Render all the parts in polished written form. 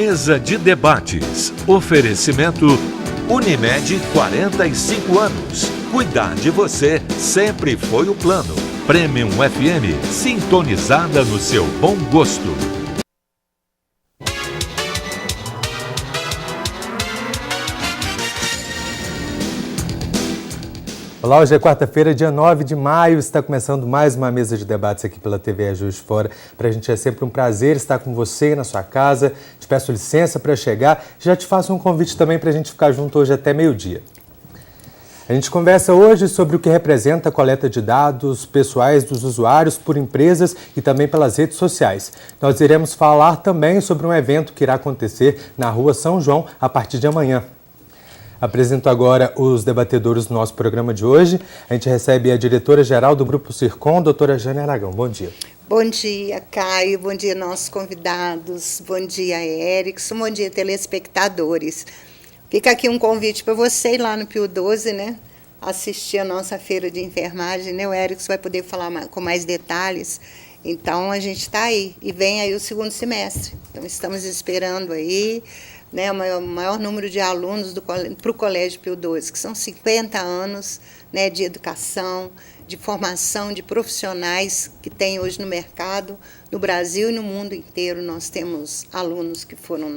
Mesa de debates. Oferecimento Unimed, 45 anos. Cuidar de você sempre foi o plano. Premium FM, sintonizada no seu bom gosto. Olá, hoje é quarta-feira, dia 9 de maio, está começando mais uma mesa de debates aqui pela TV Juiz de Fora. Para a gente é sempre um prazer estar com você na sua casa. Te peço licença para chegar. Já te faço um convite também para a gente ficar junto hoje até meio-dia. A gente conversa hoje sobre o que representa a coleta de dados pessoais dos usuários por empresas e também pelas redes sociais. Nós iremos falar também sobre um evento que irá acontecer na Rua São João a partir de amanhã. Apresento agora os debatedores do nosso programa de hoje. A gente recebe a diretora-geral do Grupo Sircom, doutora Jane Aragão. Bom dia. Bom dia, Caio. Bom dia, nossos convidados. Bom dia, Erickson. Bom dia, telespectadores. Fica aqui um convite para você ir lá no Pio 12, né? Assistir a nossa feira de enfermagem, né? O Erickson vai poder falar com mais detalhes. Então, a gente está aí. E vem aí o segundo semestre. Então, estamos esperando aí, né, o maior número de alunos para o Colégio Pio 12, que são 50 anos, né, de educação, de formação de profissionais que tem hoje no mercado, no Brasil e no mundo inteiro. Nós temos alunos que foram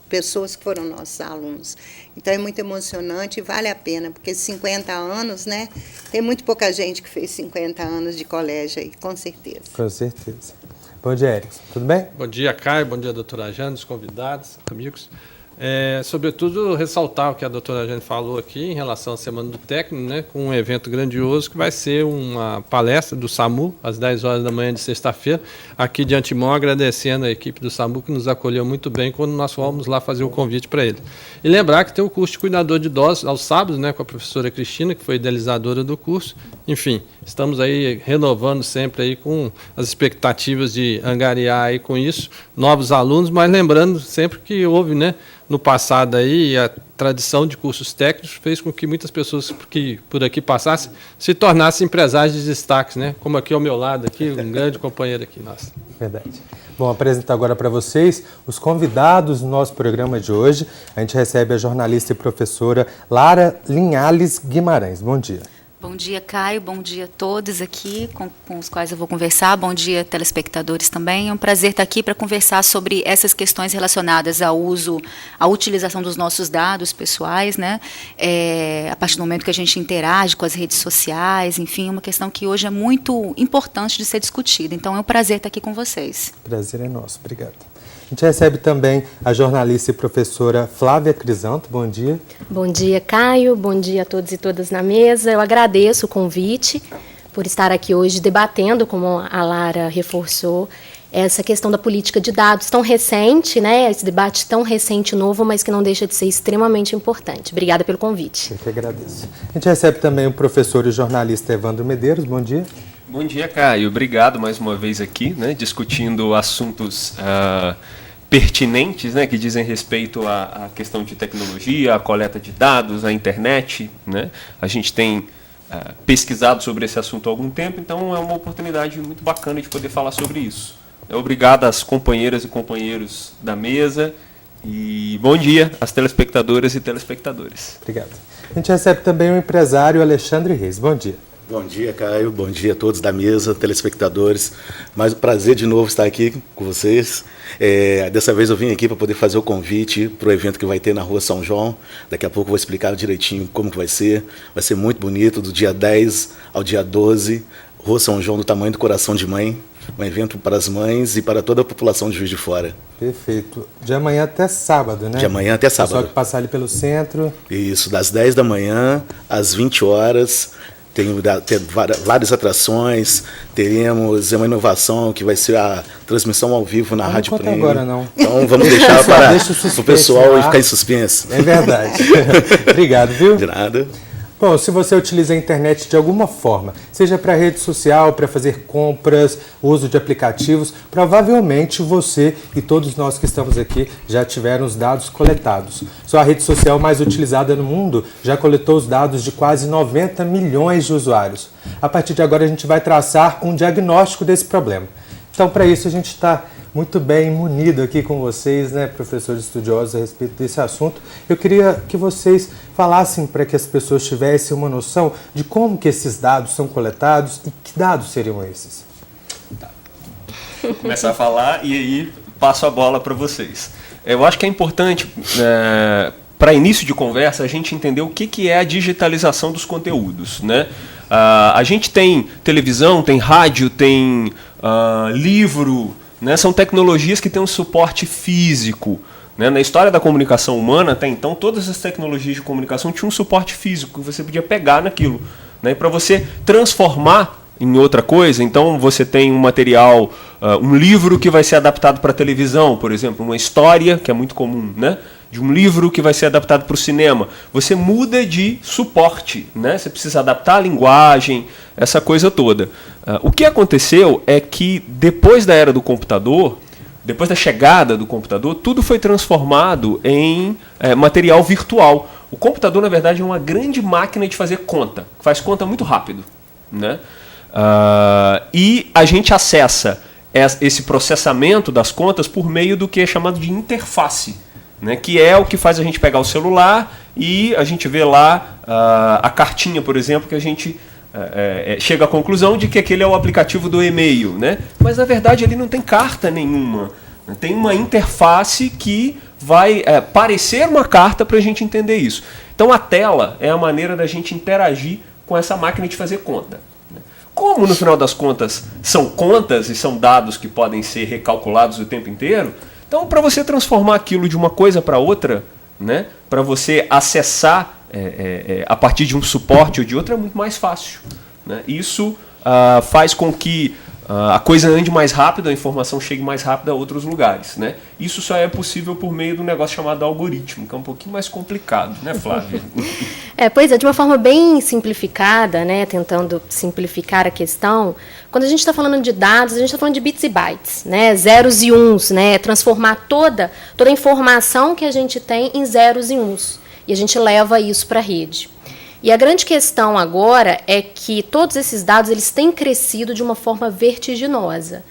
pessoas que foram nossos alunos. Então é muito emocionante e vale a pena, porque 50 anos, né, tem muito pouca gente que fez 50 anos de colégio aí, com certeza. Com certeza. Bom dia, Erickson. Tudo bem? Bom dia, Caio. Bom dia, doutora Jane, os convidados, amigos. Sobretudo, ressaltar o que a doutora Jane falou aqui em relação à Semana do Técnico, né, com um evento grandioso que vai ser uma palestra do SAMU, às 10 horas da manhã de sexta-feira, aqui de antemão, agradecendo a equipe do SAMU que nos acolheu muito bem quando nós fomos lá fazer o convite para ele. E lembrar que tem o curso de cuidador de idosos aos sábados, né, com a professora Cristina, que foi idealizadora do curso. Enfim, estamos aí renovando sempre aí com as expectativas de angariar aí com isso novos alunos, mas lembrando sempre que houve, né, no passado aí, a tradição de cursos técnicos fez com que muitas pessoas que por aqui passassem se tornassem empresários de destaques, né? Como aqui ao meu lado, aqui, um grande companheiro aqui nosso. Verdade. Bom, apresento agora para vocês os convidados do nosso programa de hoje. A gente recebe a jornalista e professora Lara Linhales Guimarães. Bom dia. Bom dia, Caio. Bom dia a todos aqui com os quais eu vou conversar. Bom dia, telespectadores também. É um prazer estar aqui para conversar sobre essas questões relacionadas ao uso, à utilização dos nossos dados pessoais, né? A partir do momento que a gente interage com as redes sociais, enfim, uma questão que hoje é muito importante de ser discutida. Então, é um prazer estar aqui com vocês. Prazer é nosso. Obrigado. A gente recebe também a jornalista e professora Flávia Crisanto. Bom dia. Bom dia, Caio. Bom dia a todos e todas na mesa. Eu agradeço o convite por estar aqui hoje debatendo, como a Lara reforçou, essa questão da política de dados tão recente, né? Esse debate tão recente e novo, mas que não deixa de ser extremamente importante. Obrigada pelo convite. Eu que agradeço. A gente recebe também o professor e jornalista Evandro Medeiros. Bom dia. Bom dia, Caio. Obrigado mais uma vez aqui, né, discutindo assuntos pertinentes, né, que dizem respeito à questão de tecnologia, à coleta de dados, à internet, né? A gente tem pesquisado sobre esse assunto há algum tempo, então é uma oportunidade muito bacana de poder falar sobre isso. Obrigado às companheiras e companheiros da mesa e bom dia às telespectadoras e telespectadores. Obrigado. A gente recebe também o empresário Alexandre Reis. Bom dia. Bom dia, Caio. Bom dia a todos da mesa, telespectadores. Mais um prazer de novo estar aqui com vocês. Dessa vez eu vim aqui para poder fazer o convite para o evento que vai ter na Rua São João. Daqui a pouco eu vou explicar direitinho como que vai ser. Vai ser muito bonito, do dia 10 ao dia 12. Rua São João do tamanho do coração de mãe. Um evento para as mães e para toda a população de Juiz de Fora. Perfeito. De amanhã até sábado, né? De amanhã até sábado. Só que passar ali pelo centro. Isso, das 10 da manhã às 20 horas. Tem várias atrações, teremos uma inovação que vai ser a transmissão ao vivo na Rádio Premium. Não agora não. Então vamos deixar para o pessoal ficar em suspense. É verdade. Obrigado, viu? De nada. Bom, se você utiliza a internet de alguma forma, seja para rede social, para fazer compras, uso de aplicativos, provavelmente você e todos nós que estamos aqui já tiveram os dados coletados. Só a rede social mais utilizada no mundo já coletou os dados de quase 90 milhões de usuários. A partir de agora a gente vai traçar um diagnóstico desse problema. Então, para isso, a gente está muito bem munido aqui com vocês, né, professores estudiosos, a respeito desse assunto. Eu queria que vocês falassem para que as pessoas tivessem uma noção de como que esses dados são coletados e que dados seriam esses. Tá. Vou começar a falar e aí passo a bola para vocês. Eu acho que é importante, para início de conversa, a gente entender o que é a digitalização dos conteúdos, né? A gente tem televisão, tem rádio, tem livro, né? São tecnologias que têm um suporte físico, né? Na história da comunicação humana, até então, todas as tecnologias de comunicação tinham um suporte físico, que você podia pegar naquilo, né? E para você transformar em outra coisa, então você tem um material, um livro que vai ser adaptado para a televisão, por exemplo, uma história, que é muito comum, né? De um livro que vai ser adaptado para o cinema. Você muda de suporte, né? Você precisa adaptar a linguagem, essa coisa toda. O que aconteceu é que depois da era do computador, depois da chegada do computador, tudo foi transformado em material virtual. O computador, na verdade, é uma grande máquina de fazer conta, que faz conta muito rápido, né? E a gente acessa esse processamento das contas por meio do que é chamado de interface, né, que é o que faz a gente pegar o celular e a gente vê lá a cartinha, por exemplo, que a gente chega à conclusão de que aquele é o aplicativo do e-mail, né? Mas na verdade ele não tem carta nenhuma, tem uma interface que vai parecer uma carta para a gente entender isso. Então a tela é a maneira da gente interagir com essa máquina de fazer conta. Como no final das contas são contas e são dados que podem ser recalculados o tempo inteiro, então para você transformar aquilo de uma coisa para outra, né, para você acessar a partir de um suporte ou de outro é muito mais fácil, né? Isso faz com que a coisa ande mais rápido, a informação chegue mais rápido a outros lugares, né? Isso só é possível por meio de um negócio chamado algoritmo, que é um pouquinho mais complicado, né, Flávia? Pois é, de uma forma bem simplificada, né, tentando simplificar a questão, quando a gente está falando de dados, a gente está falando de bits e bytes, né, zeros e uns, né, transformar toda a informação que a gente tem em zeros e uns, e a gente leva isso para a rede. E a grande questão agora é que todos esses dados eles têm crescido de uma forma vertiginosa.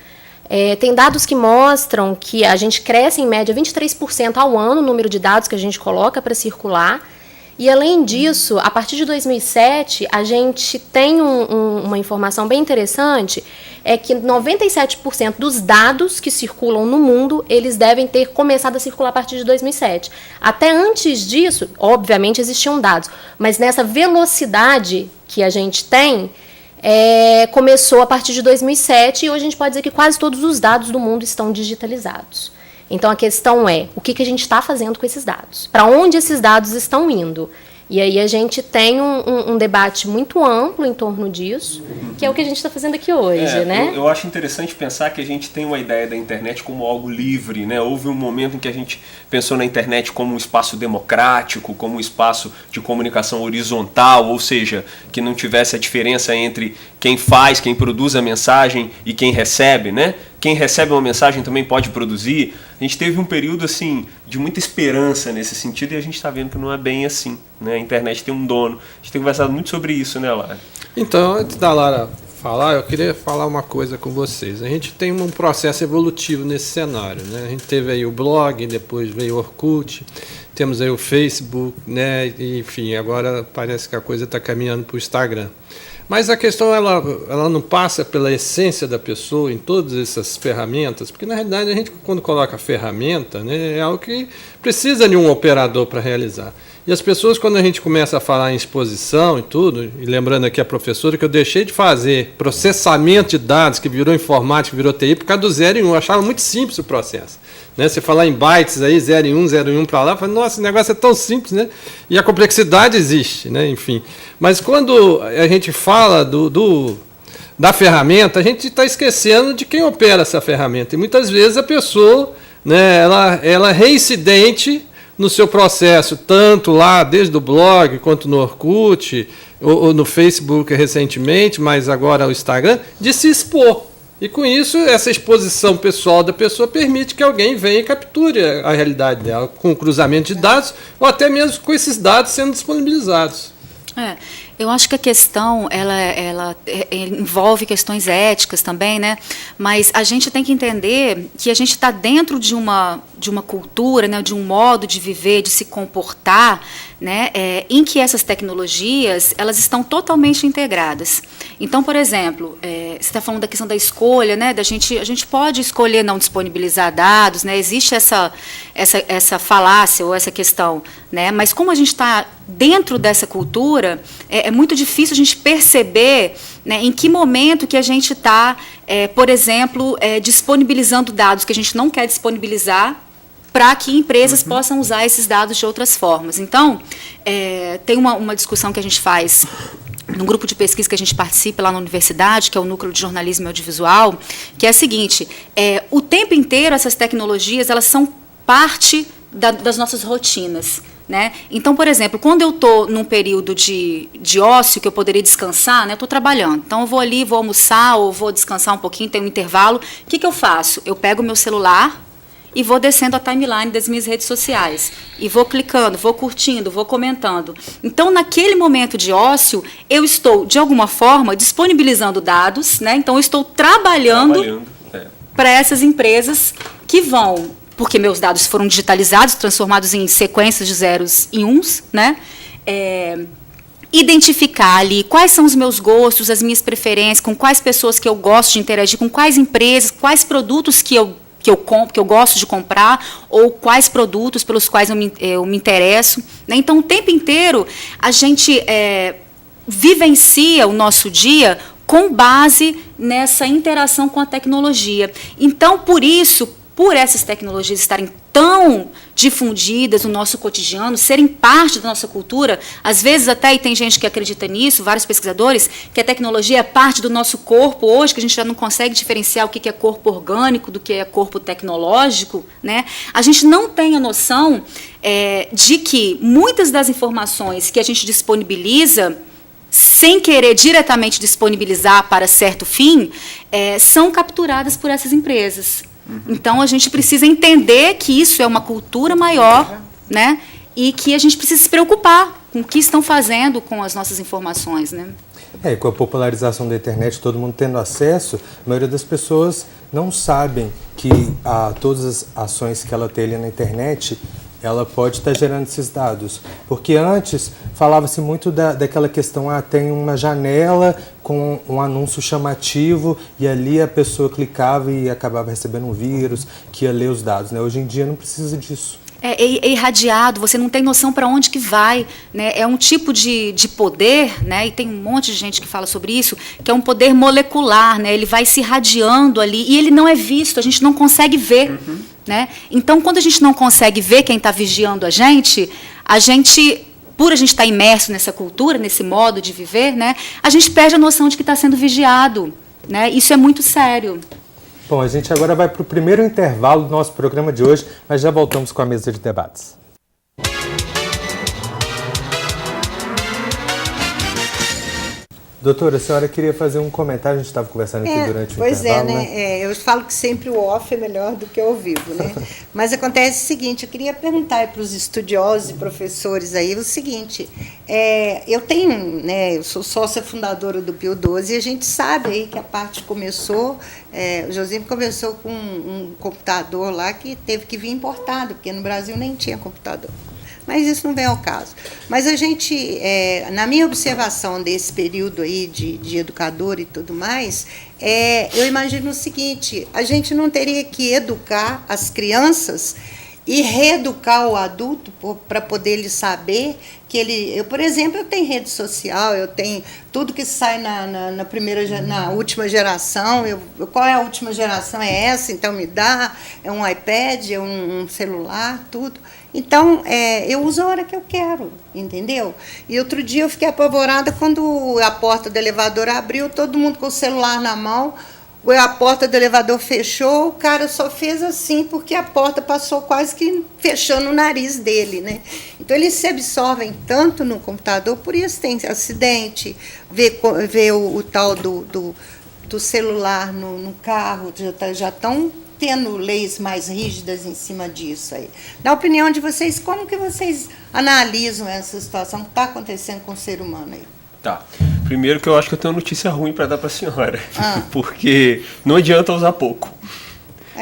Tem dados que mostram que a gente cresce em média 23% ao ano o número de dados que a gente coloca para circular. E, além disso, a partir de 2007, a gente tem uma informação bem interessante, é que 97% dos dados que circulam no mundo, eles devem ter começado a circular a partir de 2007. Até antes disso, obviamente, existiam dados, mas nessa velocidade que a gente tem, começou a partir de 2007 e hoje a gente pode dizer que quase todos os dados do mundo estão digitalizados. Então, a questão é, o que a gente está fazendo com esses dados? Para onde esses dados estão indo? E aí a gente tem um debate muito amplo em torno disso, que é o que a gente está fazendo aqui hoje, né? Eu acho interessante pensar que a gente tem uma ideia da internet como algo livre, né? Houve um momento em que a gente pensou na internet como um espaço democrático, como um espaço de comunicação horizontal, ou seja, que não tivesse a diferença entre quem faz, quem produz a mensagem e quem recebe, né? Quem recebe uma mensagem também pode produzir. A gente teve um período assim de muita esperança nesse sentido e a gente está vendo que não é bem assim, né? A internet tem um dono. A gente tem conversado muito sobre isso, né, Lara? Então, antes da Lara falar, eu queria falar uma coisa com vocês. A gente tem um processo evolutivo nesse cenário, né? A gente teve aí o blog, depois veio o Orkut, temos aí o Facebook, né? E, enfim, agora parece que a coisa está caminhando para o Instagram. Mas a questão ela não passa pela essência da pessoa em todas essas ferramentas, porque na realidade a gente, quando coloca ferramenta, né, é algo que precisa de um operador para realizar. E as pessoas, quando a gente começa a falar em exposição e tudo, e lembrando aqui a professora que eu deixei de fazer processamento de dados, que virou informática, virou TI, por causa do 0 e 1, eu achava muito simples o processo. Né? Você falar em bytes aí, 0 e 1 para lá, eu falei, nossa, esse negócio é tão simples, né? E a complexidade existe, né? Enfim. Mas quando a gente fala da ferramenta, a gente está esquecendo de quem opera essa ferramenta. E muitas vezes a pessoa, né, ela é reincidente no seu processo, tanto lá desde o blog, quanto no Orkut, ou no Facebook recentemente, mas agora o Instagram, de se expor. E com isso, essa exposição pessoal da pessoa permite que alguém venha e capture a realidade dela, com o cruzamento de dados, ou até mesmo com esses dados sendo disponibilizados. Eu acho que a questão ela envolve questões éticas também, né? Mas a gente tem que entender que a gente está dentro de uma cultura, né? De um modo de viver, de se comportar, né? Em que essas tecnologias elas estão totalmente integradas. Então, por exemplo, você está falando da questão da escolha, né? A gente pode escolher não disponibilizar dados, né? Existe essa falácia ou essa questão, né? Mas como a gente está dentro dessa cultura, é muito difícil a gente perceber, né, em que momento que a gente está, por exemplo, disponibilizando dados que a gente não quer disponibilizar para que empresas possam usar esses dados de outras formas. Então, tem uma discussão que a gente faz num grupo de pesquisa que a gente participa lá na universidade, que é o Núcleo de Jornalismo e Audiovisual, que é a seguinte: o tempo inteiro essas tecnologias elas são parte das nossas rotinas. Né? Então, por exemplo, quando eu estou num período de ócio, que eu poderia descansar, né? Estou trabalhando, então eu vou ali, vou almoçar ou vou descansar um pouquinho, tem um intervalo, o que eu faço? Eu pego o meu celular e vou descendo a timeline das minhas redes sociais, e vou clicando, vou curtindo, vou comentando. Então, naquele momento de ócio, eu estou, de alguma forma, disponibilizando dados, né? Então eu estou trabalhando para essas empresas que vão... porque meus dados foram digitalizados, transformados em sequências de zeros e uns, né? Identificar ali quais são os meus gostos, as minhas preferências, com quais pessoas que eu gosto de interagir, com quais empresas, quais produtos que eu gosto de comprar, ou quais produtos pelos quais eu me interesso. Né? Então, o tempo inteiro, a gente vivencia o nosso dia com base nessa interação com a tecnologia. Então, por essas tecnologias estarem tão difundidas no nosso cotidiano, serem parte da nossa cultura, às vezes até, e tem gente que acredita nisso, vários pesquisadores, que a tecnologia é parte do nosso corpo hoje, que a gente já não consegue diferenciar o que é corpo orgânico do que é corpo tecnológico, né? A gente não tem a noção de que muitas das informações que a gente disponibiliza, sem querer diretamente disponibilizar para certo fim, são capturadas por essas empresas. Então, a gente precisa entender que isso é uma cultura maior, né? E que a gente precisa se preocupar com o que estão fazendo com as nossas informações, né? E com a popularização da internet, todo mundo tendo acesso, a maioria das pessoas não sabem que todas as ações que ela tem ali na internet, ela pode estar gerando esses dados. Porque antes falava-se muito daquela questão, tem uma janela com um anúncio chamativo e ali a pessoa clicava e acabava recebendo um vírus que ia ler os dados. Né? Hoje em dia não precisa disso. É irradiado, você não tem noção para onde que vai, né? É um tipo de poder, né? E tem um monte de gente que fala sobre isso, que é um poder molecular, né? Ele vai se irradiando ali e ele não é visto, a gente não consegue ver. Né? Então, quando a gente não consegue ver quem está vigiando a gente, por a gente estar imerso nessa cultura, nesse modo de viver, né? A gente perde a noção de que está sendo vigiado. Né? Isso é muito sério. Bom, a gente agora vai para o primeiro intervalo do nosso programa de hoje, mas já voltamos com a mesa de debates. Doutora, a senhora queria fazer um comentário, a gente estava conversando aqui durante o intervalo, né? Eu falo que sempre o off é melhor do que o ao vivo, né? Mas acontece o seguinte, eu queria perguntar para os estudiosos e professores aí o seguinte, eu sou sócia fundadora do Pio 12 e a gente sabe aí que a parte começou, o Josimo começou com um computador lá que teve que vir importado, porque no Brasil nem tinha computador. Mas isso não vem ao caso. Mas a gente, na minha observação desse período aí de educador e tudo mais, eu imagino o seguinte, a gente não teria que educar as crianças e reeducar o adulto para poder ele saber que eu, por exemplo, eu tenho rede social, eu tenho tudo que sai na última geração, qual é a última geração? É essa, então me dá, é um iPad, é um celular, tudo. Então, eu uso a hora que eu quero, entendeu? E outro dia eu fiquei apavorada quando a porta do elevador abriu, todo mundo com o celular na mão, a porta do elevador fechou, o cara só fez assim, porque a porta passou quase que fechando o nariz dele, né? Então, eles se absorvem tanto no computador, por isso tem acidente, ver o tal do celular no carro, já estão tendo leis mais rígidas em cima disso aí. Na opinião de vocês, como que vocês analisam essa situação que está acontecendo com o ser humano aí? Tá. Primeiro que eu acho que eu tenho uma notícia ruim para dar para a senhora. Porque não adianta usar pouco.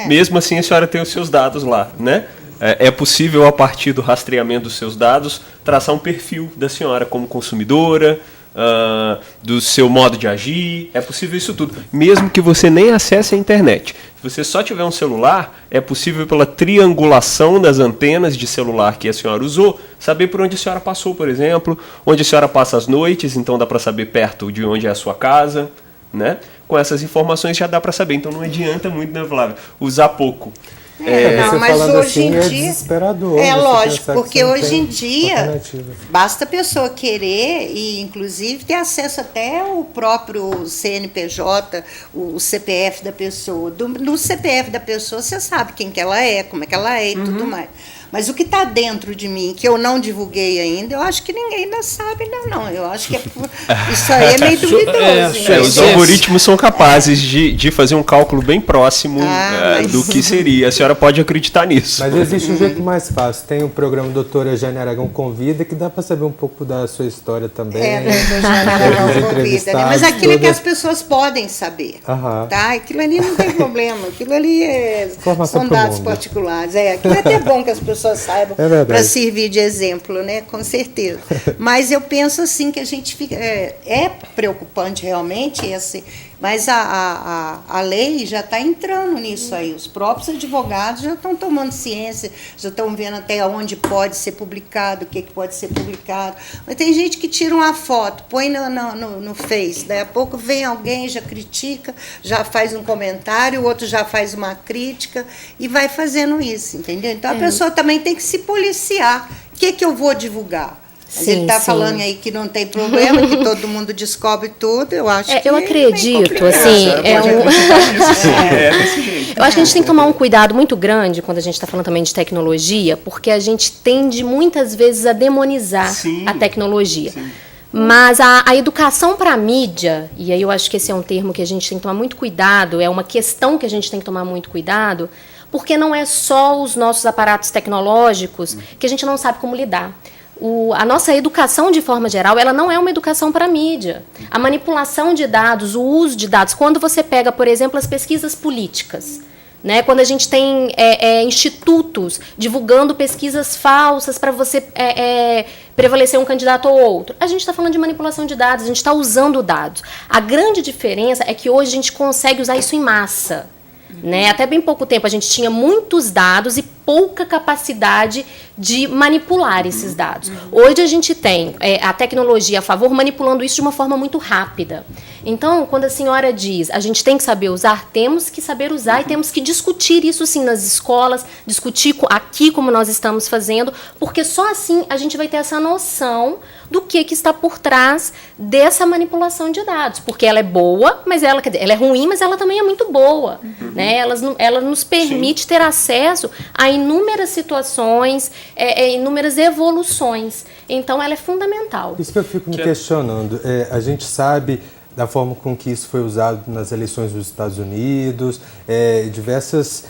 Mesmo assim, a senhora tem os seus dados lá, né? É possível, a partir do rastreamento dos seus dados, traçar um perfil da senhora como consumidora, do seu modo de agir. É possível isso tudo, mesmo que você nem acesse a internet. Se você só tiver um celular, é possível, pela triangulação das antenas de celular que a senhora usou, saber por onde a senhora passou, por exemplo, onde a senhora passa as noites, então dá para saber perto de onde é a sua casa, né? Com essas informações já dá para saber, então não adianta muito, né, Flávia, usar pouco. Não, mas hoje em dia é desesperador. É você lógico, pensar que porque você não hoje tem em dia alternativa. basta a pessoa querer e, inclusive, ter acesso até ao próprio CNPJ, o CPF da pessoa. No CPF da pessoa você sabe quem que ela é, como é que ela é e tudo mais. Mas o que está dentro de mim, que eu não divulguei ainda, eu acho que ninguém ainda sabe, não. Eu acho que isso aí é meio duvidoso. Os algoritmos são capazes de fazer um cálculo bem próximo do que seria. A senhora pode acreditar nisso. Mas existe um jeito mais fácil. Tem o programa Doutora Jane Aragão Convida, que dá para saber um pouco da sua história também. Doutora Jane Aragão Convida, né? Mas aquilo é que as pessoas podem saber. Tá? Aquilo ali não tem problema. Aquilo ali são dados particulares. Aquilo é até bom que as pessoas saibam para servir de exemplo, né? Com certeza. Mas eu penso assim que a gente fica. É preocupante realmente, mas a lei já está entrando nisso aí. Os próprios advogados já estão tomando ciência, já estão vendo até onde pode ser publicado, o que pode ser publicado. Mas tem gente que tira uma foto, põe no Face, daí a pouco vem alguém, já critica, já faz um comentário, o outro já faz uma crítica e vai fazendo isso, entendeu? Então a pessoa também tem que se policiar. O que eu vou divulgar? Mas ele está falando aí que não tem problema, que todo mundo descobre tudo, eu acho que... Eu acredito, assim... Eu acho que a gente tem que tomar um cuidado muito grande quando a gente está falando também de tecnologia, porque a gente tende muitas vezes a demonizar a tecnologia. Sim. Mas a educação para a mídia, e aí eu acho que esse é um termo que a gente tem que tomar muito cuidado, é uma questão que a gente tem que tomar muito cuidado, porque não é só os nossos aparatos tecnológicos que a gente não sabe como lidar. A nossa educação, de forma geral, ela não é uma educação para a mídia. A manipulação de dados, o uso de dados, quando você pega, por exemplo, as pesquisas políticas, né, quando a gente tem institutos divulgando pesquisas falsas para você prevalecer um candidato ou outro, a gente está falando de manipulação de dados, a gente está usando dados. A grande diferença é que hoje a gente consegue usar isso em massa. Né? Até bem pouco tempo a gente tinha muitos dados e pouca capacidade de manipular esses dados. Hoje a gente tem a tecnologia a favor manipulando isso de uma forma muito rápida. Então, quando a senhora diz a gente tem que saber usar, temos que saber usar e temos que discutir isso sim nas escolas, discutir aqui como nós estamos fazendo, porque só assim a gente vai ter essa noção do que está por trás dessa manipulação de dados, porque ela é boa, mas ela é ruim, mas ela também é muito boa, né? Ela nos permite ter acesso a inúmeras situações, inúmeras evoluções. Então, ela é fundamental. Isso que eu fico me questionando. A gente sabe da forma com que isso foi usado nas eleições dos Estados Unidos, diversas...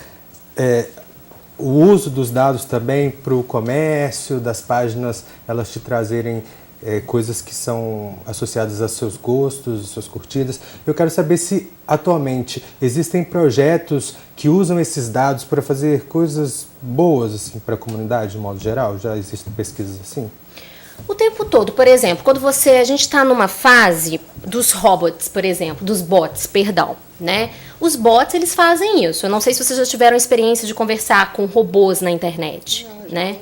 o uso dos dados também para o comércio, das páginas, elas te trazerem coisas que são associadas aos seus gostos, às suas curtidas. Eu quero saber se, atualmente, existem projetos que usam esses dados para fazer coisas boas assim, para a comunidade, de modo geral? Já existem pesquisas assim? O tempo todo. Por exemplo, quando a gente está numa fase dos robots, por exemplo, dos bots, perdão, né? Os bots, eles fazem isso. Eu não sei se vocês já tiveram experiência de conversar com robôs na internet, né?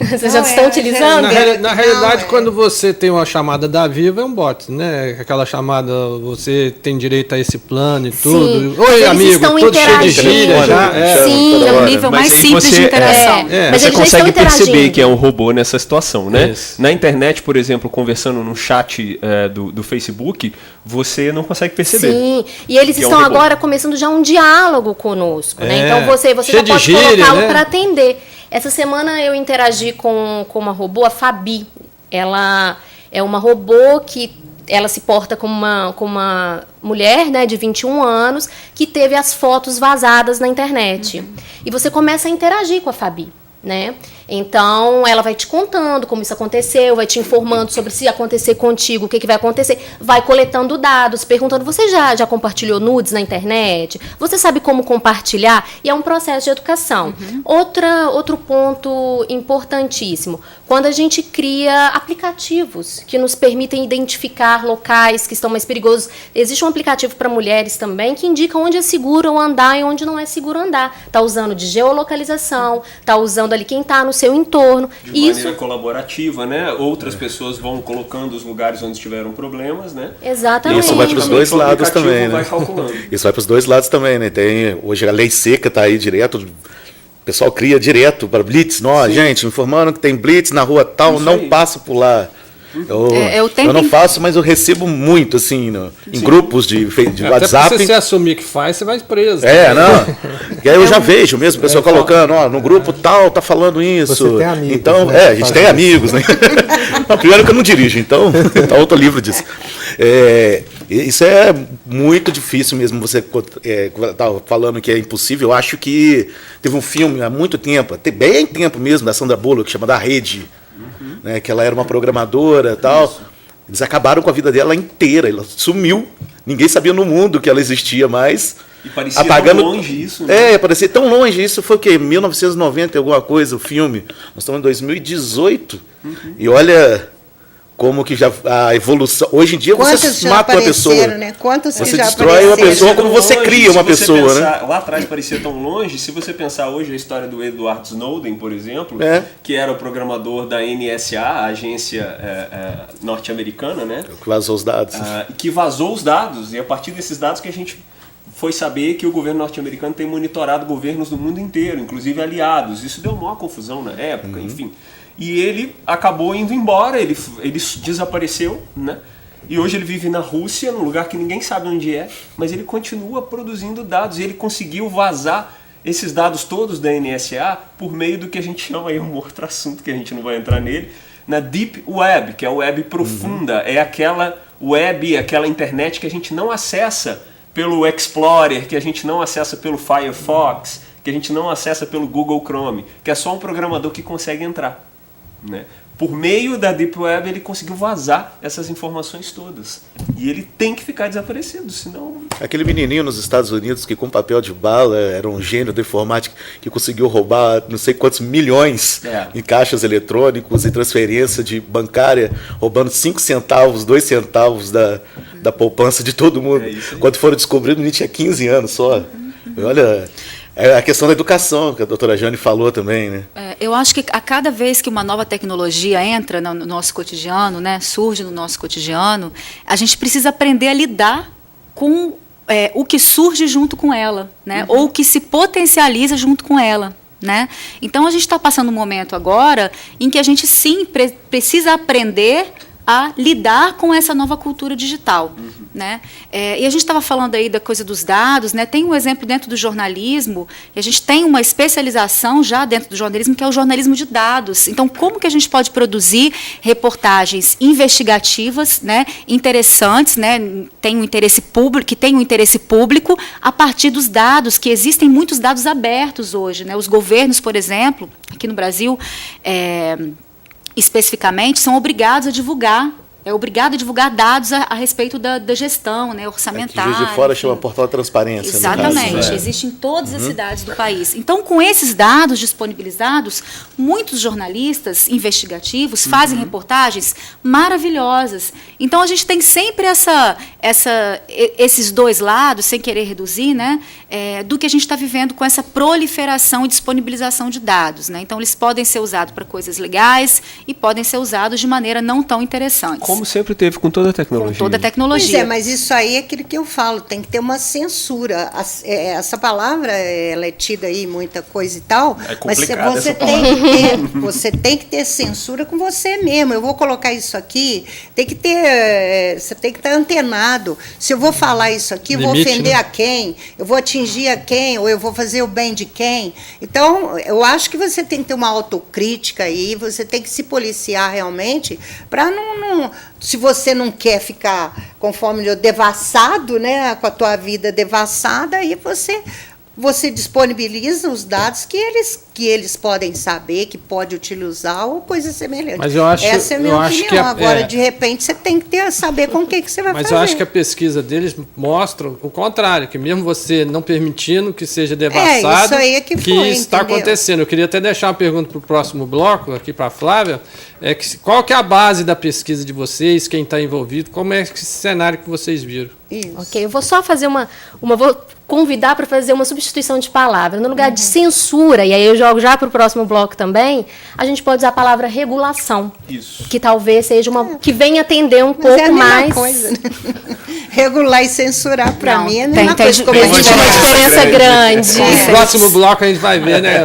Vocês já estão utilizando? Na realidade, quando você tem uma chamada da Vivo, é um bot, né? Aquela chamada, você tem direito a esse plano e tudo. Sim. Oi, amigo, todo cheio de gíria já. Sim, é um nível mais simples de interação. Mas você consegue perceber que é um robô nessa situação, né? Isso. Na internet, por exemplo, conversando no chat do Facebook, você não consegue perceber. Sim, e eles estão agora começando já um diálogo conosco, né? Então você já pode colocá-lo para atender. Essa semana eu interagi com uma robô, a Fabi. Ela é uma robô que ela se porta como uma mulher, né, de 21 anos que teve as fotos vazadas na internet. E você começa a interagir com a Fabi. né? Então, ela vai te contando como isso aconteceu, vai te informando sobre se acontecer contigo, o que vai acontecer, vai coletando dados, perguntando, você já compartilhou nudes na internet? Você sabe como compartilhar? E é um processo de educação. Outro ponto importantíssimo, quando a gente cria aplicativos que nos permitem identificar locais que estão mais perigosos. Existe um aplicativo para mulheres também que indica onde é seguro andar e onde não é seguro andar. Está usando de geolocalização, está usando ali quem está no seu entorno. De maneira colaborativa, né? Outras pessoas vão colocando os lugares onde tiveram problemas, né? Exatamente. Isso vai para os dois lados também, né? Vai calculando. Isso vai para os dois lados também, né? Tem, hoje a lei seca está aí direto, o pessoal cria direto para blitz. Não, gente, informando que tem blitz na rua tal, isso não aí. Passa por lá. Eu não faço, mas eu recebo muito, assim, em grupos de WhatsApp. Se você assumir que faz, você vai preso. Não. E aí eu já vejo mesmo o pessoal colocando, no grupo tal, tá falando isso. Você tem amigos, então, né? A gente tem amigos, né? Primeiro que eu não dirijo, então eu tô livre disso. Isso é muito difícil mesmo, você estava falando que é impossível. Eu acho que teve um filme há muito tempo, até bem tempo mesmo, da Sandra Bullock, chamada A Rede. Né, que ela era uma programadora e tal. Isso. Eles acabaram com a vida dela inteira. Ela sumiu. Ninguém sabia no mundo que ela existia mais. E parecia tão longe isso. Né? Parecia tão longe. Isso foi o quê? 1990 alguma coisa, o filme. Nós estamos em 2018. E olha como que já a evolução... Hoje em dia você mata uma pessoa. Né? Quantos você que já destrói uma pessoa como você cria uma pessoa. Pensar, né? Lá atrás parecia tão longe. Se você pensar hoje a história do Edward Snowden, por exemplo, que era o programador da NSA, a agência norte-americana, né? Que vazou os dados. Que vazou os dados. E a partir desses dados que a gente foi saber que o governo norte-americano tem monitorado governos do mundo inteiro, inclusive aliados. Isso deu uma confusão na época, enfim. E ele acabou indo embora, ele desapareceu, né? E hoje ele vive na Rússia, num lugar que ninguém sabe onde é, mas ele continua produzindo dados. E ele conseguiu vazar esses dados todos da NSA por meio do que a gente chama aí um outro assunto, que a gente não vai entrar nele, na Deep Web, que é a web profunda. É aquela web, aquela internet que a gente não acessa pelo Explorer, que a gente não acessa pelo Firefox, que a gente não acessa pelo Google Chrome, que é só um programador que consegue entrar. Né? Por meio da Deep Web ele conseguiu vazar essas informações todas. E ele tem que ficar desaparecido, senão... Aquele menininho nos Estados Unidos que com papel de bala era um gênio da informática que conseguiu roubar não sei quantos milhões em caixas eletrônicos e transferência de bancária, roubando 5 centavos, 2 centavos da poupança de todo mundo. Quando foram descobrir, o menino tinha 15 anos só. Olha... É a questão da educação, que a doutora Jane falou também, né? Eu acho que a cada vez que uma nova tecnologia entra no nosso cotidiano, né, surge no nosso cotidiano, a gente precisa aprender a lidar com o que surge junto com ela, né, ou o que se potencializa junto com ela. Né? Então, a gente está passando um momento agora em que a gente, sim, precisa aprender a lidar com essa nova cultura digital. Né? E a gente estava falando aí da coisa dos dados, né? Tem um exemplo dentro do jornalismo, e a gente tem uma especialização já dentro do jornalismo, que é o jornalismo de dados. Então, como que a gente pode produzir reportagens investigativas, né, interessantes, né, que tenham um interesse público a partir dos dados, que existem muitos dados abertos hoje. Né? Os governos, por exemplo, aqui no Brasil, especificamente, são obrigados a divulgar dados a respeito da gestão, né, orçamentária. Juiz de Fora chama portal da transparência. Exatamente, no caso, existe em todas as cidades do país. Então, com esses dados disponibilizados, muitos jornalistas investigativos fazem reportagens maravilhosas. Então, a gente tem sempre esses dois lados, sem querer reduzir, né, do que a gente está vivendo com essa proliferação e disponibilização de dados. Né? Então, eles podem ser usados para coisas legais e podem ser usados de maneira não tão interessante. Como sempre teve com toda a tecnologia. Com toda a tecnologia. Pois mas isso aí é aquilo que eu falo, tem que ter uma censura. Essa palavra, ela é tida aí muita coisa e tal, mas você tem que ter censura com você mesmo. Eu vou colocar isso aqui, você tem que estar antenado. Se eu vou falar isso aqui, eu vou ofender a quem? Eu vou atingir a quem? Ou eu vou fazer o bem de quem? Então, eu acho que você tem que ter uma autocrítica aí, você tem que se policiar realmente para não se você não quer ficar, conforme eu, devassado, né, com a tua vida devassada, aí você disponibiliza os dados que que eles podem saber, que pode utilizar ou coisa semelhante. Mas eu acho, essa é a minha opinião. que Agora, de repente, você tem que saber com o que você vai fazer. Mas eu acho que a pesquisa deles mostra o contrário, que mesmo você não permitindo que seja devassado, isso aí é que foi, está entendeu? acontecendo. Eu queria até deixar uma pergunta para o próximo bloco, aqui para a Flávia, qual que é a base da pesquisa de vocês, quem está envolvido, como é esse cenário que vocês viram? Isso. Ok, eu vou só fazer vou convidar para fazer uma substituição de palavra. No lugar de censura, e aí eu jogo já para o próximo bloco também, a gente pode usar a palavra regulação. Isso. Que talvez seja que venha atender um pouco é a mesma mais. Coisa, né? Regular e censurar, para mim, é a mesma Existe coisa. uma diferença grande. No próximo bloco a gente vai ver, né?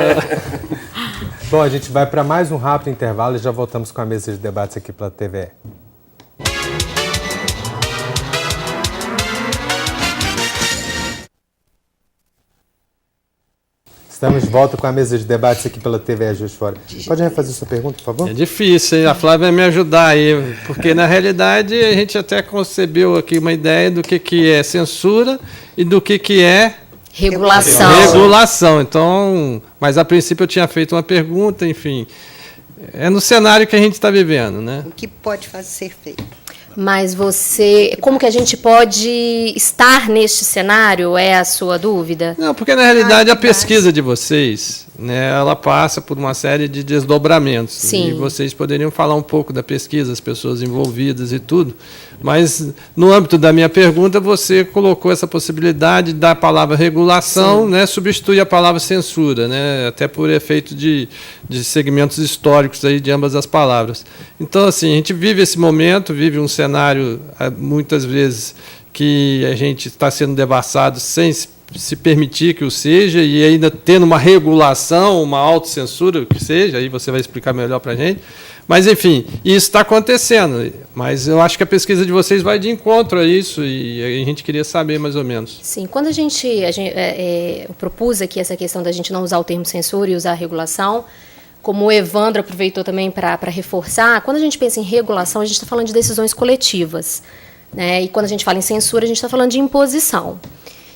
Bom, a gente vai para mais um rápido intervalo e já voltamos com a mesa de debates aqui pela TVE. Estamos de volta com a mesa de debates aqui pela TVE Juiz de Fora. Pode refazer sua pergunta, por favor? É difícil, hein? A Flávia vai me ajudar aí, porque na realidade a gente até concebeu aqui uma ideia do que é censura e do que é regulação. Então, mas a princípio eu tinha feito uma pergunta, enfim, é no cenário que a gente está vivendo, né? O que pode ser feito? Mas como que a gente pode estar neste cenário, é a sua dúvida? Não, porque na realidade a pesquisa de vocês, né, ela passa por uma série de desdobramentos. Sim. E vocês poderiam falar um pouco da pesquisa, as pessoas envolvidas e tudo, mas no âmbito da minha pergunta você colocou essa possibilidade da palavra regulação, né, substituir a palavra censura, né, até por efeito de segmentos históricos aí de ambas as palavras. Então, assim, a gente vive esse momento, vive um cenário, muitas vezes, que a gente está sendo devassado sem se permitir que o seja, e ainda tendo uma regulação, uma autocensura, o que seja, aí você vai explicar melhor para a gente. Mas, enfim, isso está acontecendo. Mas eu acho que a pesquisa de vocês vai de encontro a isso, e a gente queria saber mais ou menos. Sim, quando eu propus aqui essa questão da gente não usar o termo censura e usar a regulação, como o Evandro aproveitou também para reforçar, quando a gente pensa em regulação, a gente está falando de decisões coletivas, né? E quando a gente fala em censura, a gente está falando de imposição.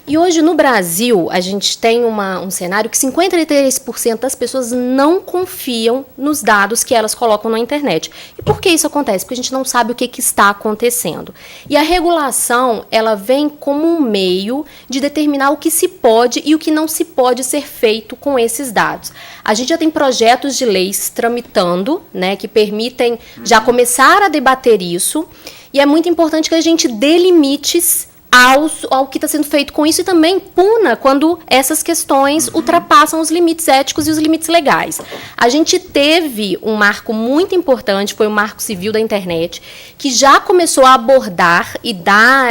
E hoje, no Brasil, a gente tem um cenário que 53% das pessoas não confiam nos dados que elas colocam na internet. E por que isso acontece? Porque a gente não sabe o que está acontecendo. E a regulação, ela vem como um meio de determinar o que se pode e o que não se pode ser feito com esses dados. A gente já tem projetos de leis tramitando, né, que permitem já começar a debater isso. E é muito importante que a gente dê limites ao que está sendo feito com isso e também puna quando essas questões ultrapassam os limites éticos e os limites legais. A gente teve um marco muito importante, foi o Marco Civil da Internet, que já começou a abordar e dar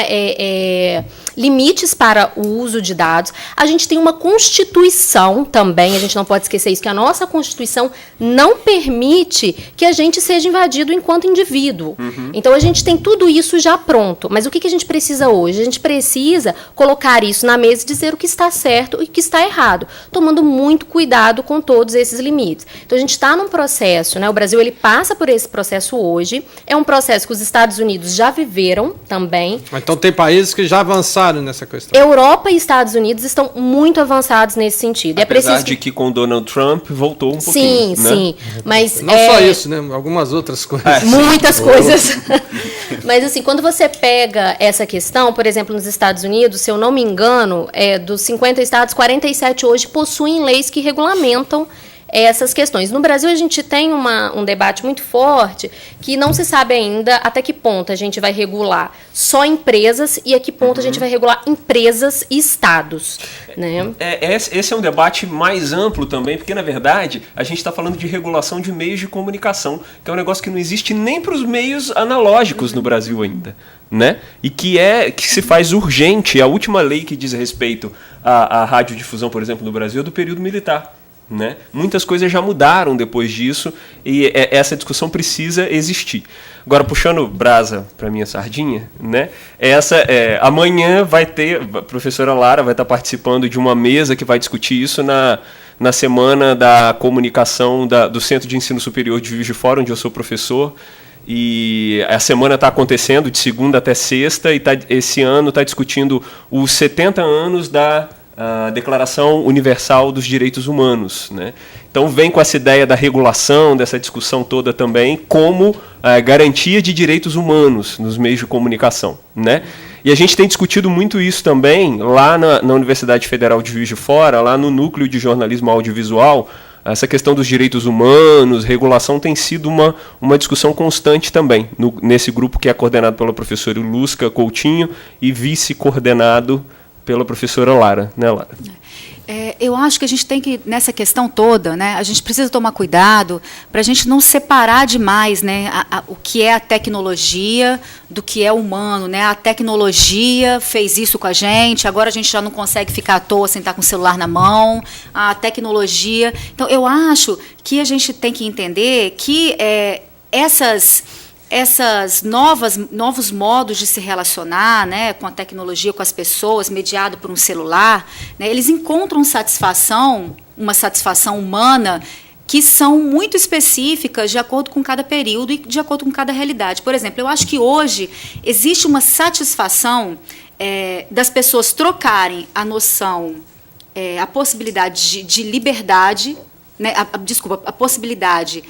limites para o uso de dados. A gente tem uma Constituição também, a gente não pode esquecer isso, que a nossa Constituição não permite que a gente seja invadido enquanto indivíduo. Então, a gente tem tudo isso já pronto. Mas o que a gente precisa hoje? A gente precisa colocar isso na mesa e dizer o que está certo e o que está errado, tomando muito cuidado com todos esses limites. Então, a gente está num processo, né? O Brasil ele passa por esse processo hoje, é um processo que os Estados Unidos já viveram também. Então, tem países que já avançaram nessa questão. Europa e Estados Unidos estão muito avançados nesse sentido. Apesar de que com Donald Trump voltou um pouquinho. Sim, né? sim. Mas, não só isso, né? Algumas outras coisas. Muitas coisas. Mas, assim, quando você pega essa questão, por exemplo, nos Estados Unidos, se eu não me engano, dos 50 estados, 47 hoje possuem leis que regulamentam essas questões. No Brasil, a gente tem um debate muito forte que não se sabe ainda até que ponto a gente vai regular só empresas e a que ponto a gente vai regular empresas e estados. Né? Esse é um debate mais amplo também, porque, na verdade, a gente está falando de regulação de meios de comunicação, que é um negócio que não existe nem para os meios analógicos no Brasil ainda. Né? E que se faz urgente. A última lei que diz respeito à radiodifusão, por exemplo, no Brasil, é do período militar. Né? Muitas coisas já mudaram depois disso e essa discussão precisa existir. Agora, puxando brasa para minha sardinha, né? Amanhã vai ter, a professora Lara vai estar participando de uma mesa que vai discutir isso na semana da comunicação do Centro de Ensino Superior de Juiz de Fora, onde eu sou professor. E a semana está acontecendo de segunda até sexta e esse ano está discutindo os 70 anos da a Declaração Universal dos Direitos Humanos, né? Então vem com essa ideia da regulação, dessa discussão toda também, como garantia de direitos humanos nos meios de comunicação, né? E a gente tem discutido muito isso também lá na Universidade Federal de Juiz de Fora, lá no Núcleo de Jornalismo Audiovisual. Essa questão dos direitos humanos, regulação, tem sido uma discussão constante também, nesse grupo que é coordenado pela professora Lusca Coutinho e vice-coordenado pela professora Lara, né, Lara? Eu acho que a gente tem que, nessa questão toda, né, a gente precisa tomar cuidado para a gente não separar demais, né, o que é a tecnologia do que é humano, né? A tecnologia fez isso com a gente, agora a gente já não consegue ficar à toa sem estar com o celular na mão, a tecnologia... Então, eu acho que a gente tem que entender que esses novos modos de se relacionar, né, com a tecnologia, com as pessoas, mediado por um celular, né, eles encontram uma satisfação humana que são muito específicas de acordo com cada período e de acordo com cada realidade. Por exemplo, eu acho que hoje existe uma satisfação das pessoas trocarem a noção, a possibilidade de liberdade, né, a possibilidade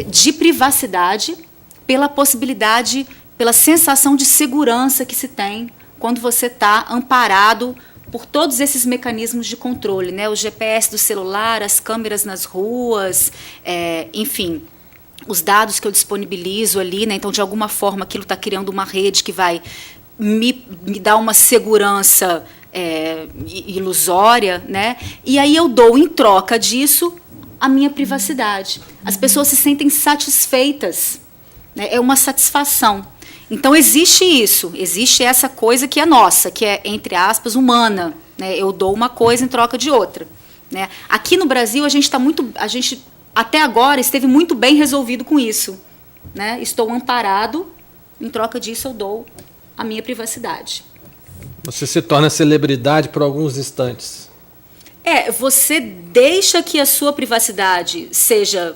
de privacidade, pela sensação de segurança que se tem quando você está amparado por todos esses mecanismos de controle, né? O GPS do celular, as câmeras nas ruas, enfim, os dados que eu disponibilizo ali, né? Então, de alguma forma, aquilo está criando uma rede que vai me dar uma segurança ilusória, né? E aí eu dou, em troca disso, a minha privacidade. As pessoas se sentem satisfeitas. É uma satisfação. Então, existe isso, existe essa coisa que é nossa, que é, entre aspas, humana, né? Eu dou uma coisa em troca de outra, né? Aqui no Brasil, a gente até agora esteve muito bem resolvido com isso, né? Estou amparado, em troca disso eu dou a minha privacidade. Você se torna celebridade por alguns instantes. Você deixa que a sua privacidade seja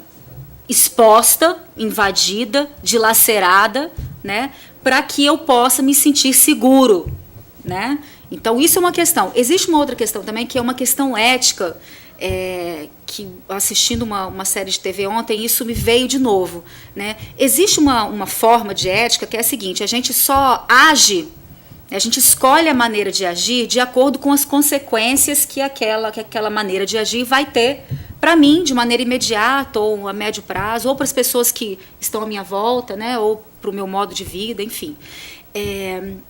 exposta, invadida, dilacerada, né, para que eu possa me sentir seguro, né? Então, isso é uma questão. Existe uma outra questão também, que é uma questão ética, que, assistindo uma série de TV ontem, isso me veio de novo, né? Existe uma forma de ética que é a seguinte: a gente só age, a gente escolhe a maneira de agir de acordo com as consequências que aquela maneira de agir vai ter para mim, de maneira imediata, ou a médio prazo, ou para as pessoas que estão à minha volta, né, ou para o meu modo de vida, enfim.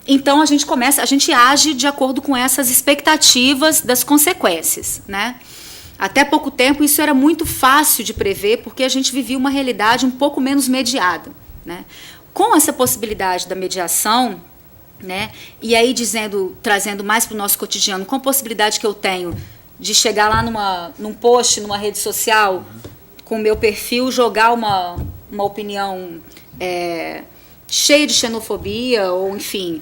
Então, a gente age de acordo com essas expectativas das consequências, né? Até pouco tempo, isso era muito fácil de prever, porque a gente vivia uma realidade um pouco menos mediada, né? Com essa possibilidade da mediação, né, e aí trazendo mais para o nosso cotidiano, com a possibilidade que eu tenho de chegar lá num post, numa rede social, com o meu perfil, jogar uma opinião cheia de xenofobia, ou enfim,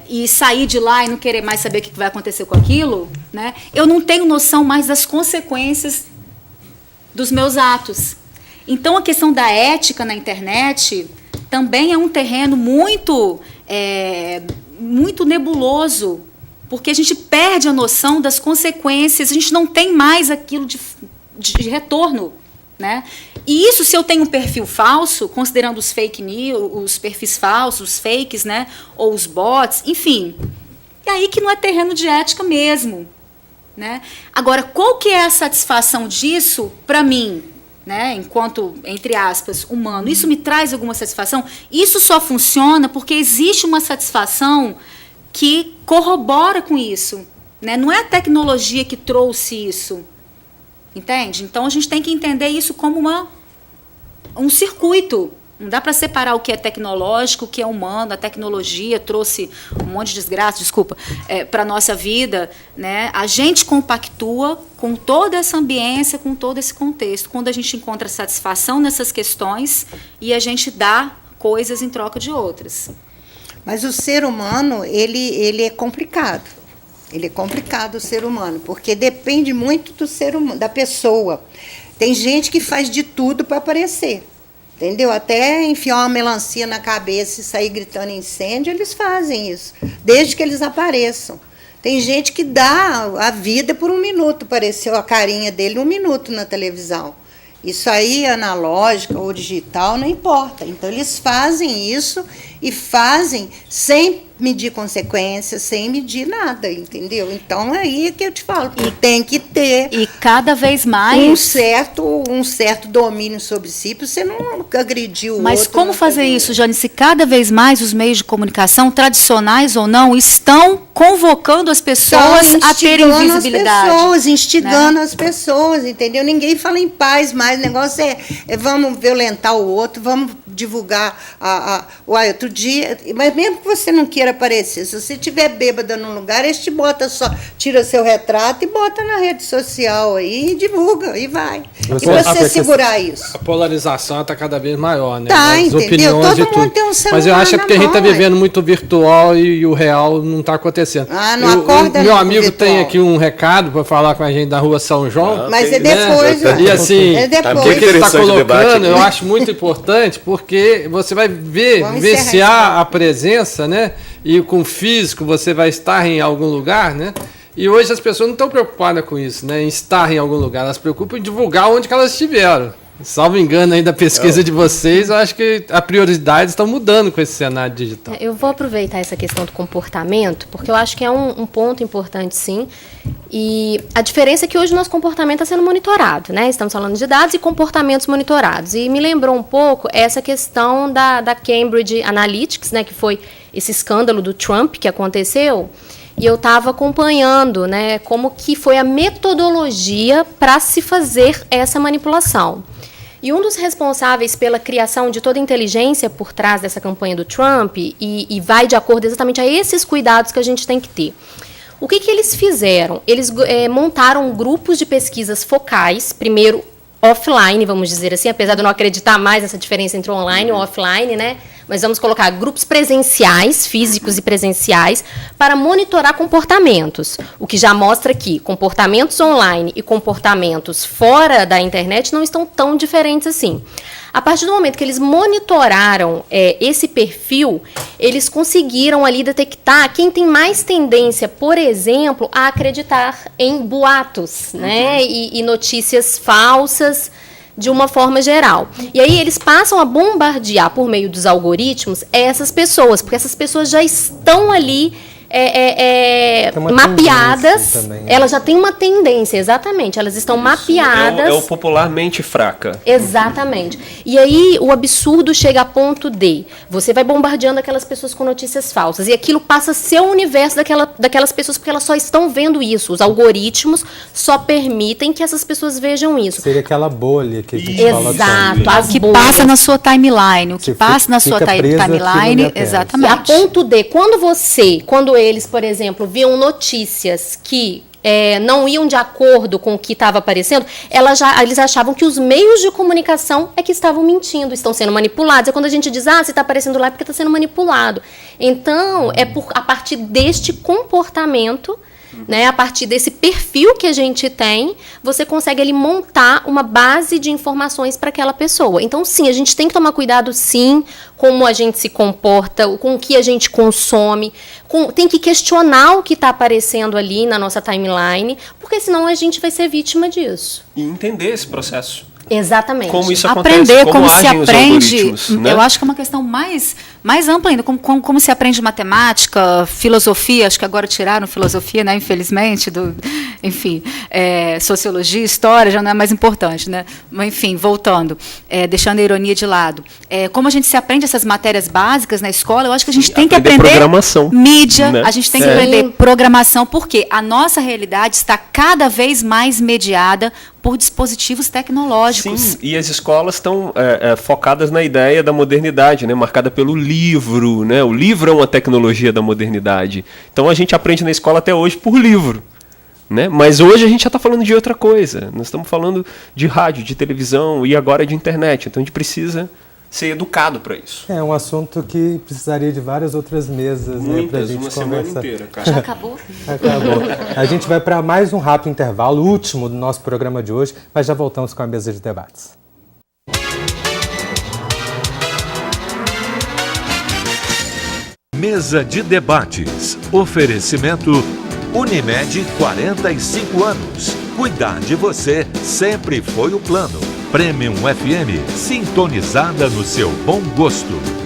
e sair de lá e não querer mais saber o que vai acontecer com aquilo, né? Eu não tenho noção mais das consequências dos meus atos. Então, a questão da ética na internet também é um terreno muito nebuloso, porque a gente perde a noção das consequências, a gente não tem mais aquilo de retorno, né? E isso, se eu tenho um perfil falso, considerando os fake news, os perfis falsos, os fakes, né, ou os bots, enfim, é aí que não é terreno de ética mesmo, né? Agora, qual que é a satisfação disso para mim, né, enquanto, entre aspas, humano? Isso me traz alguma satisfação? Isso só funciona porque existe uma satisfação que corrobora com isso, né? Não é a tecnologia que trouxe isso, entende? Então, a gente tem que entender isso como um circuito. Não dá para separar o que é tecnológico, o que é humano. A tecnologia trouxe um monte de desgraça, para a nossa vida, né? A gente compactua com toda essa ambiência, com todo esse contexto, quando a gente encontra satisfação nessas questões e a gente dá coisas em troca de outras. Mas o ser humano, ele é complicado. Ele é complicado, o ser humano, porque depende muito do ser humano, da pessoa. Tem gente que faz de tudo para aparecer, entendeu? Até enfiar uma melancia na cabeça e sair gritando incêndio, eles fazem isso, desde que eles apareçam. Tem gente que dá a vida por 1 minuto, apareceu a carinha dele 1 minuto na televisão. Isso aí, analógica ou digital, não importa. Então, eles fazem isso e fazem sem medir consequências, sem medir nada, entendeu? Então, aí é que eu te falo, tem que ter E cada vez mais... um certo domínio sobre si, para você não agredir o outro. Mas como não fazer isso, Jane, se cada vez mais os meios de comunicação, tradicionais ou não, estão convocando as pessoas a terem visibilidade? Instigando as pessoas, entendeu? Ninguém fala em paz mais, o negócio é vamos violentar o outro, vamos divulgar outro dia, mas mesmo que você não queira aparecer, se você estiver bêbada num lugar, eles te bota tira seu retrato e bota na rede social aí, e divulga, e vai. E você segurar isso. A polarização está cada vez maior, né? Tá, As entendeu? opiniões Todo e mundo tudo. tem um celular Mas eu acho que é porque a gente está na mão, vivendo muito virtual e o real não está acontecendo. Não acorda meu não, amigo virtual. tem aqui um recado para falar com a gente da Rua São João. Mas é né? depois, E assim, é depois. o que ele está Interessante o debate colocando, aqui. eu acho muito importante, porque você vai Vamos vivenciar a presença, né? E com o físico você vai estar em algum lugar, né? E hoje as pessoas não estão preocupadas com isso, né? Em estar em algum lugar. Elas se preocupam em divulgar onde que elas estiveram. Salvo engano aí da pesquisa de vocês, eu acho que as prioridades estão mudando com esse cenário digital. Eu vou aproveitar essa questão do comportamento, porque eu acho que é um ponto importante, sim. E a diferença é que hoje o nosso comportamento está sendo monitorado, né? Estamos falando de dados e comportamentos monitorados. E me lembrou um pouco essa questão da Cambridge Analytics, né? Que foi esse escândalo do Trump que aconteceu. E eu estava acompanhando, né, como que foi a metodologia para se fazer essa manipulação. E um dos responsáveis pela criação de toda a inteligência por trás dessa campanha do Trump, e vai de acordo exatamente a esses cuidados que a gente tem que ter. O que eles fizeram? Eles montaram grupos de pesquisas focais, primeiro offline, vamos dizer assim, apesar de eu não acreditar mais nessa diferença entre online e offline, né? Mas vamos colocar grupos presenciais, físicos e presenciais, para monitorar comportamentos. O que já mostra que comportamentos online e comportamentos fora da internet não estão tão diferentes assim. A partir do momento que eles monitoraram esse perfil, eles conseguiram ali detectar quem tem mais tendência, por exemplo, a acreditar em boatos, né? E notícias falsas, de uma forma geral. E aí eles passam a bombardear por meio dos algoritmos essas pessoas, porque essas pessoas já estão ali mapeadas, também, né? Elas já têm uma tendência, exatamente, elas estão mapeadas. É o popularmente fraca. Exatamente. E aí o absurdo chega a ponto de você vai bombardeando aquelas pessoas com notícias falsas e aquilo passa a ser o universo daquelas pessoas, porque elas só estão vendo isso. Os algoritmos só permitem que essas pessoas vejam isso. Seria aquela bolha que a gente fala Exato. tanto. O que passa na sua timeline, o que Você passa na sua fica presa àquilo ali timeline, apenas. E a exatamente. ponto de, quando eles, por exemplo, viam notícias que não iam de acordo com o que estava aparecendo, eles achavam que os meios de comunicação é que estavam mentindo, estão sendo manipulados. É quando a gente diz, se está aparecendo lá é porque está sendo manipulado. Então, a partir deste comportamento, né, a partir desse perfil que a gente tem, você consegue ali montar uma base de informações para aquela pessoa. Então, sim, a gente tem que tomar cuidado, sim, como a gente se comporta, com o que a gente consome, tem que questionar o que está aparecendo ali na nossa timeline, porque senão a gente vai ser vítima disso. E entender esse processo. Exatamente. Como isso acontece, Aprender como se agem os aprende, algoritmos, né? eu acho que é uma questão mais ampla ainda, como se aprende matemática, filosofia, acho que agora tiraram filosofia, né, infelizmente, enfim, sociologia, história já não é mais importante, né? Mas, enfim, voltando, deixando a ironia de lado, como a gente se aprende essas matérias básicas na escola, eu acho que a gente tem que aprender programação, mídia, né? a gente tem que aprender programação, porque a nossa realidade está cada vez mais mediada por dispositivos tecnológicos. Sim, e as escolas estão focadas na ideia da modernidade, né? Marcada pelo livro, né? O livro é uma tecnologia da modernidade. Então a gente aprende na escola até hoje por livro, né? Mas hoje a gente já está falando de outra coisa. Nós estamos falando de rádio, de televisão e agora de internet. Então a gente precisa ser educado para isso. É um assunto que precisaria de várias outras mesas, né, para a gente uma conversar. semana inteira, cara. Já acabou? Acabou. A gente vai para mais um rápido intervalo, o último do nosso programa de hoje, mas já voltamos com a mesa de debates. Mesa de debates. Oferecimento Unimed, 45 anos. Cuidar de você sempre foi o plano. Premium FM, sintonizada no seu bom gosto.